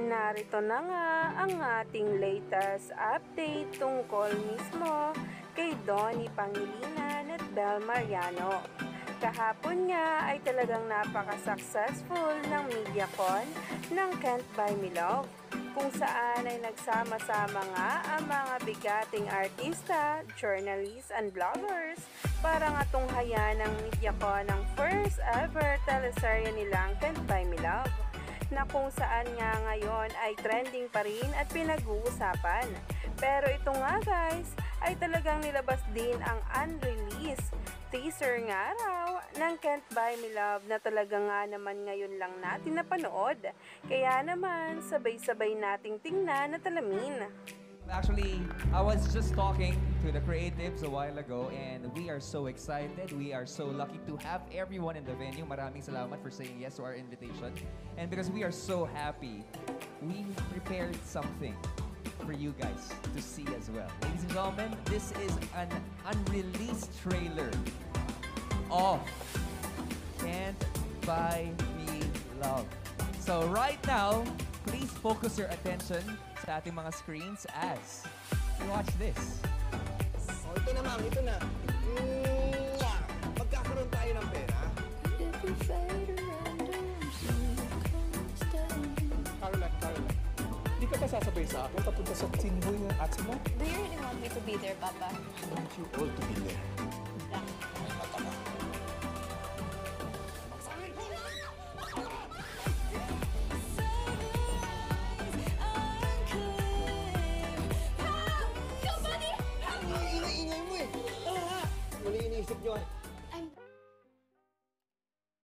Narito na nga ang ating latest update tungkol mismo kay Donnie Pangilinan at Bel Mariano. Kahapon nga ay talagang napaka-successful ng MediaCon ng Can't Buy Me Love, kung saan ay nagsama-sama nga ang mga bigating artista, journalists, and bloggers para nga tunghayan ng MediaCon ng first ever teleserye nilang Can't Buy Me Love, na kung saan nga ngayon ay trending pa rin at pinag-uusapan. Pero ito nga guys, ay talagang nilabas din ang unreleased teaser nga raw ng Can't Buy Me Love na talaga nga naman ngayon lang natin napanood. Kaya naman, sabay-sabay nating tingnan at alamin. Actually, I was just talking to the creatives a while ago and we are so excited. We are so lucky to have everyone in the venue. Maraming salamat for saying yes to our invitation. And because we are so happy, we prepared something for you guys to see as well. Ladies and gentlemen, this is an unreleased trailer of Can't Buy Me Love. So right now, please focus your attention sa ating mga screens as you watch this. Oh, ito na ma'am, ito na. Magkakaroon tayo ng pera. Caroline, di ka pa sasabay sa akin papunta sa tinboy ng ate mo? Do you really want me to be there, Papa? I want you all to be there. May mata ka. Ingay mo eh. Mali iniisip nyo eh.